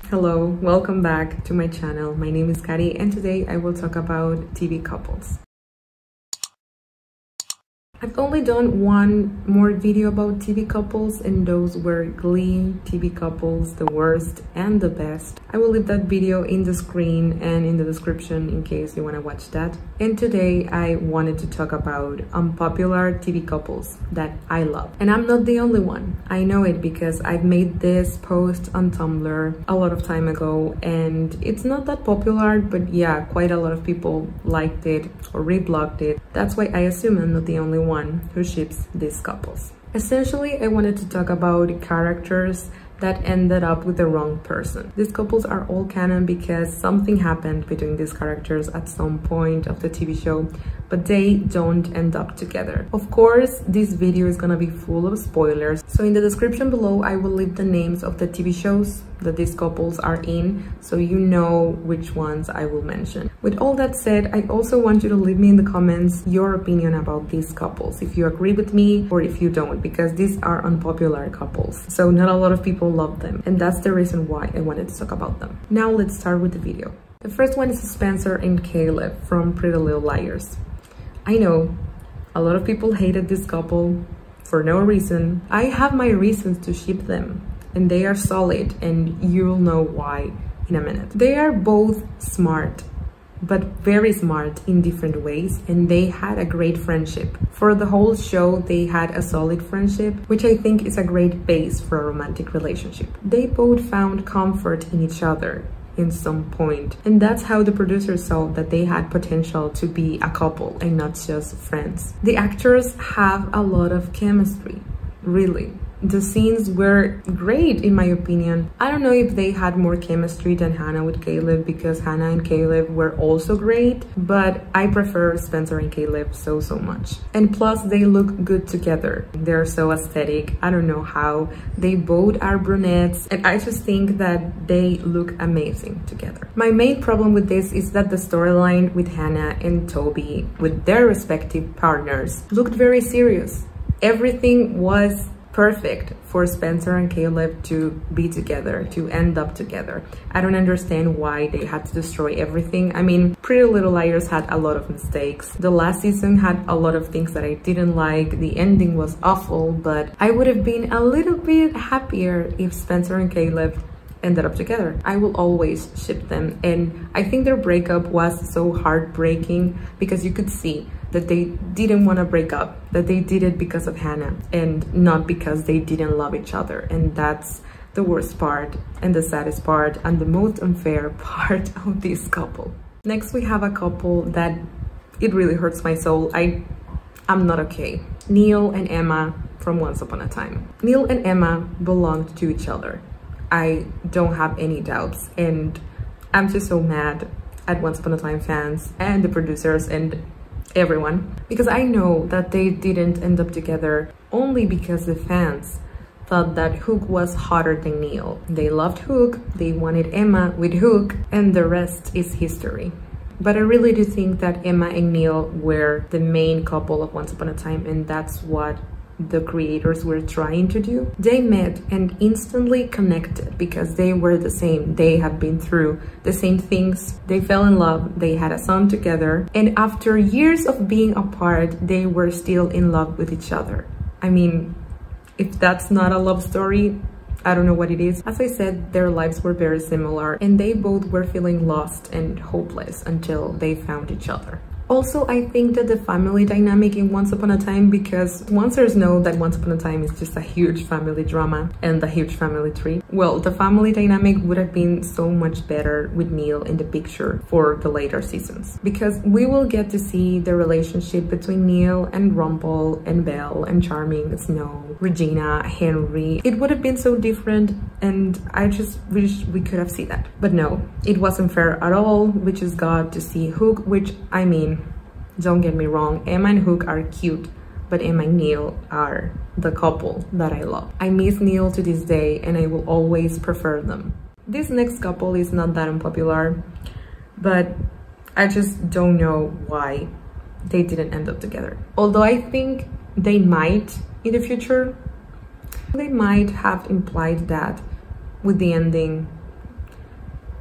Hello, welcome back to my channel. My name is Kari and today I will talk about TV couples. I've only done one more video about TV couples, and those were Glee TV couples, the worst and the best. I will leave that video in the screen and in the description in case you want to watch that. And today I wanted to talk about unpopular TV couples that I love. And I'm not the only one. I know it because I've made this post on Tumblr a lot of time ago and it's not that popular, but yeah, quite a lot of people liked it or reblogged it. That's why I assume I'm not the only one who ships these couples. Essentially, I wanted to talk about characters that ended up with the wrong person. These couples are all canon because something happened between these characters at some point of the TV show, but they don't end up together. Of course, this video is gonna be full of spoilers, so in the description below I will leave the names of the TV shows that these couples are in, so you know which ones I will mention. With all that said, I also want you to leave me in the comments your opinion about these couples, if you agree with me or if you don't, because these are unpopular couples, so not a lot of people love them, and that's the reason why I wanted to talk about them. Now let's start with the video. The first one is Spencer and Caleb from Pretty Little Liars. I know a lot of people hated this couple for no reason. I have my reasons to ship them, and they are solid, and you'll know why in a minute. They are both smart, but very smart in different ways, and they had a great friendship. For the whole show, they had a solid friendship, which I think is a great base for a romantic relationship. They both found comfort in each other in some point, and that's how the producers saw that they had potential to be a couple and not just friends. The actors have a lot of chemistry, really. The scenes were great in my opinion. I don't know if they had more chemistry than Hannah with Caleb, because Hannah and Caleb were also great, but I prefer Spencer and Caleb so much. And plus they look good together. They're so aesthetic. I don't know how. They both are brunettes and I just think that they look amazing together. My main problem with this is that the storyline with Hannah and Toby with their respective partners looked very serious. Everything was perfect for Spencer and Caleb to be together, to end up together. I don't understand why they had to destroy everything. I mean, Pretty Little Liars had a lot of mistakes. The last season had a lot of things that I didn't like. The ending was awful, but I would have been a little bit happier if Spencer and Caleb ended up together. I will always ship them, and I think their breakup was so heartbreaking because you could see that they didn't want to break up, that they did it because of Hannah and not because they didn't love each other. And that's the worst part and the saddest part and the most unfair part of this couple. Next, we have a couple that it really hurts my soul. I'm not okay. Neal and Emma from Once Upon a Time. Neal and Emma belonged to each other. I don't have any doubts, and I'm just so mad at Once Upon a Time fans and the producers and everyone, because I know that they didn't end up together only because the fans thought that Hook was hotter than Neal. They loved Hook, they wanted Emma with Hook, and the rest is history. But I really do think that Emma and Neal were the main couple of Once Upon a Time, and that's what the creators were trying to do. They met and instantly connected because they were the same. They have been through the same things. They fell in love, they had a son together, and after years of being apart, they were still in love with each other. I mean, if that's not a love story, I don't know what it is. As I said, their lives were very similar, and they both were feeling lost and hopeless until they found each other. Also, I think that the family dynamic in Once Upon a Time, because oncers know that Once Upon a Time is just a huge family drama and a huge family tree. Well, the family dynamic would have been so much better with Neal in the picture for the later seasons, because we will get to see the relationship between Neal and Rumple and Belle and Charming, Snow, Regina, Henry. It would have been so different, and I just wish we could have seen that. But no, it wasn't fair at all. We just got to see Hook, which, I mean, don't get me wrong, Emma and Hook are cute, but Emma and Neal are the couple that I love. I miss Neal to this day, and I will always prefer them. This next couple is not that unpopular, but I just don't know why they didn't end up together. Although I think they might in the future. They might have implied that with the ending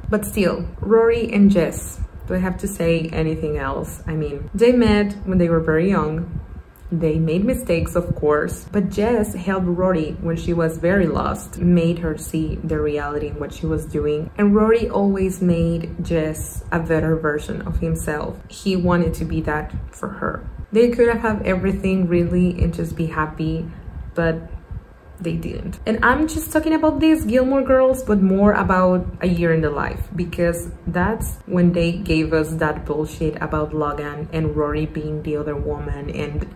But still, Rory and Jess, do I have to say anything else? I mean, they met when they were very young. They made mistakes, of course, but Jess helped Rory when she was very lost, made her see the reality in what she was doing. And Rory always made Jess a better version of himself. He wanted to be that for her. They could have everything really and just be happy, but they didn't. And I'm just talking about these Gilmore Girls, but more about A Year in the Life, because that's when they gave us that bullshit about Logan and Rory being the other woman. And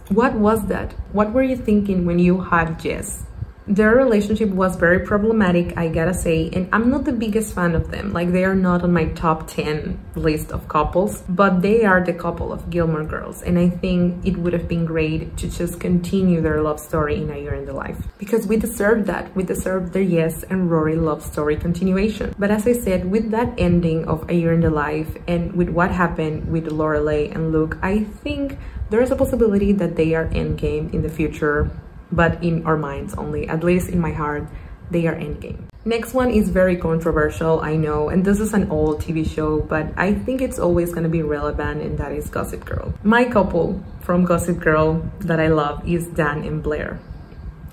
what was that? What were you thinking when you had Jess? Their relationship was very problematic, I gotta say, and I'm not the biggest fan of them. Like, they are not on my top 10 list of couples, but they are the couple of Gilmore Girls, and I think it would have been great to just continue their love story in A Year in the Life, because we deserve that. We deserve their Jess and Rory love story continuation. But as I said, with that ending of A Year in the Life and with what happened with Lorelai and Luke, I think there is a possibility that they are endgame in the future, but in our minds only. At least in my heart, they are endgame. Next one is very controversial, I know, and this is an old TV show, but I think it's always gonna be relevant, and that is Gossip Girl. My couple from Gossip Girl that I love is Dan and Blair.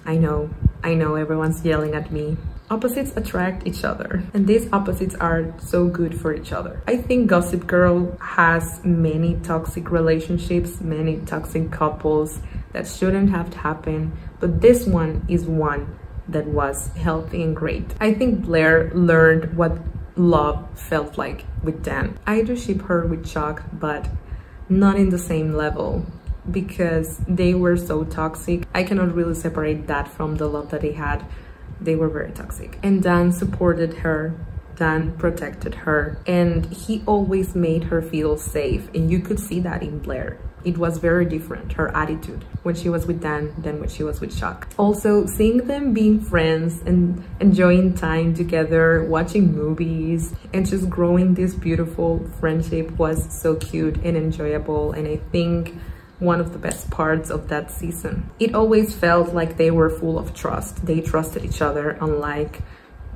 I know, everyone's yelling at me. Opposites attract each other, and these opposites are so good for each other. I think Gossip Girl has many toxic relationships, many toxic couples that shouldn't have to happen, but this one is one that was healthy and great. I think Blair learned what love felt like with Dan. I do ship her with Chuck, but not in the same level, because they were so toxic. I cannot really separate that from the love that they had. They were very toxic. And Dan supported her, Dan protected her, and he always made her feel safe. And you could see that in Blair. It was very different, her attitude, when she was with Dan than when she was with Chuck. Also, seeing them being friends and enjoying time together, watching movies, and just growing this beautiful friendship was so cute and enjoyable. And I think one of the best parts of that season. It always felt like they were full of trust. They trusted each other, unlike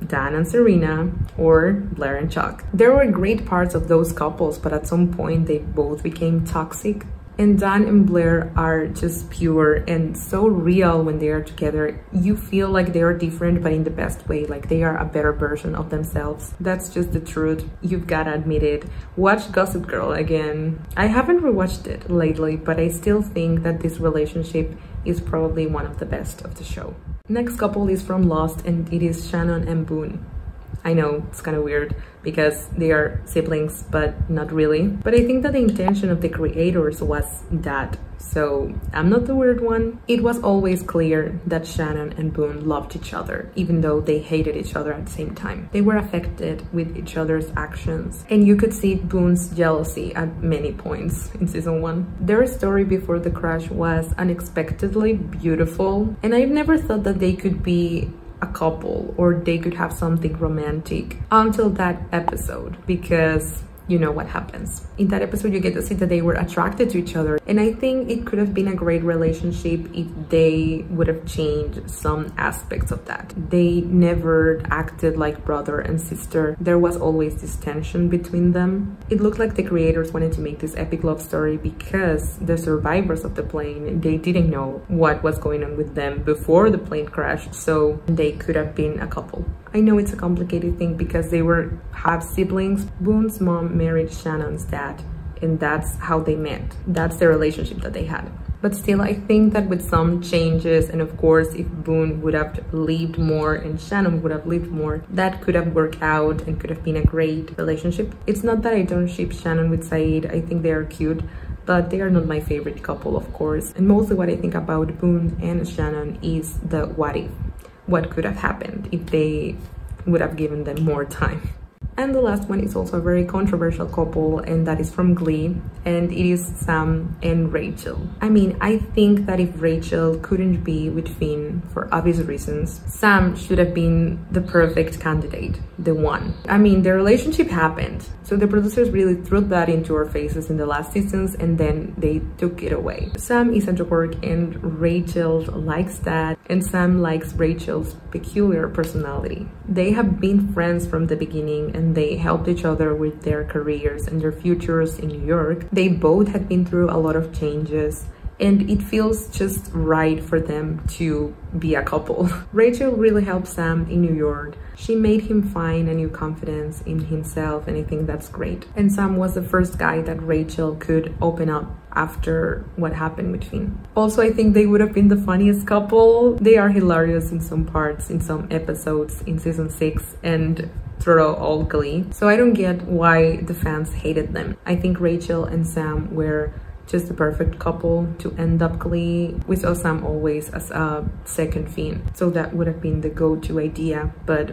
Dan and Serena or Blair and Chuck. There were great parts of those couples, but at some point they both became toxic. And Dan and Blair are just pure and so real when they are together. You feel like they are different, but in the best way, like they are a better version of themselves. That's just the truth. You've gotta admit it. Watch Gossip Girl again. I haven't rewatched it lately, but I still think that this relationship is probably one of the best of the show. Next couple is from Lost, and it is Shannon and Boone. I know, it's kind of weird because they are siblings, but not really. But I think that the intention of the creators was that. So I'm not the weird one. It was always clear that Shannon and Boone loved each other, even though they hated each other at the same time. They were affected with each other's actions. And you could see Boone's jealousy at many points in season 1. Their story before the crash was unexpectedly beautiful. And I've never thought that they could be a couple or they could have something romantic until that episode, because you know what happens. In that episode, you get to see that they were attracted to each other. And I think it could have been a great relationship if they would have changed some aspects of that. They never acted like brother and sister. There was always this tension between them. It looked like the creators wanted to make this epic love story because the survivors of the plane, they didn't know what was going on with them before the plane crashed. So they could have been a couple. I know it's a complicated thing because they were half siblings. Boone's mom married Shannon's dad, and that's how they met. That's the relationship that they had. But still, I think that with some changes, and of course, if Boone would have lived more and Shannon would have lived more, that could have worked out and could have been a great relationship. It's not that I don't ship Shannon with Saeed. I think they are cute, but they are not my favorite couple, of course. And mostly what I think about Boone and Shannon is the what if. What could have happened if they would have given them more time. And the last one is also a very controversial couple, and that is from Glee, and it is Sam and Rachel. I mean, I think that if Rachel couldn't be with Finn for obvious reasons, Sam should have been the perfect candidate, the one. I mean, the relationship happened, so the producers really threw that into our faces in the last seasons, and then they took it away. Sam is a dork and Rachel likes that, and Sam likes Rachel's peculiar personality. They have been friends from the beginning, and they helped each other with their careers and their futures in New York. They both had been through a lot of changes, and it feels just right for them to be a couple. Rachel really helped Sam in New York. She made him find a new confidence in himself, and I think that's great. And Sam was the first guy that Rachel could open up after what happened with Finn. Also, I think they would have been the funniest couple. They are hilarious in some parts, in some episodes in season 6 and throughout all Glee. So I don't get why the fans hated them. I think Rachel and Sam were just the perfect couple to end up Glee. We saw Sam always as a second Finn, so that would have been the go-to idea, but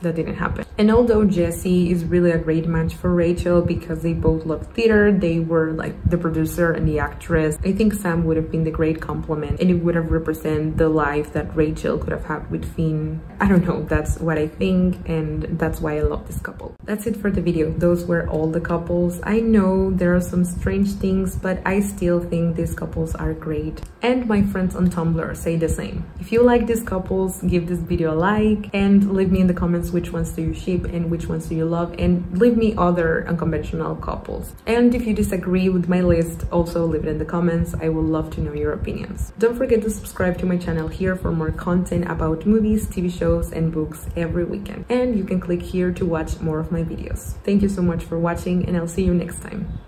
that didn't happen. And although Jessie is really a great match for Rachel because they both love theater, they were like the producer and the actress, I think Sam would have been the great complement, and it would have represented the life that Rachel could have had with Finn. I don't know, that's what I think, and that's why I love this couple. That's it for the video. Those were all the couples. I know there are some strange things, but I still think these couples are great, and my friends on Tumblr say the same. If you like these couples, give this video a like and leave me in the comments which ones do you ship and which ones do you love, and leave me other unconventional couples. And if you disagree with my list, also leave it in the comments. I would love to know your opinions. Don't forget to subscribe to my channel here for more content about movies, TV shows, and books every weekend. And you can click here to watch more of my videos. Thank you so much for watching, and I'll see you next time.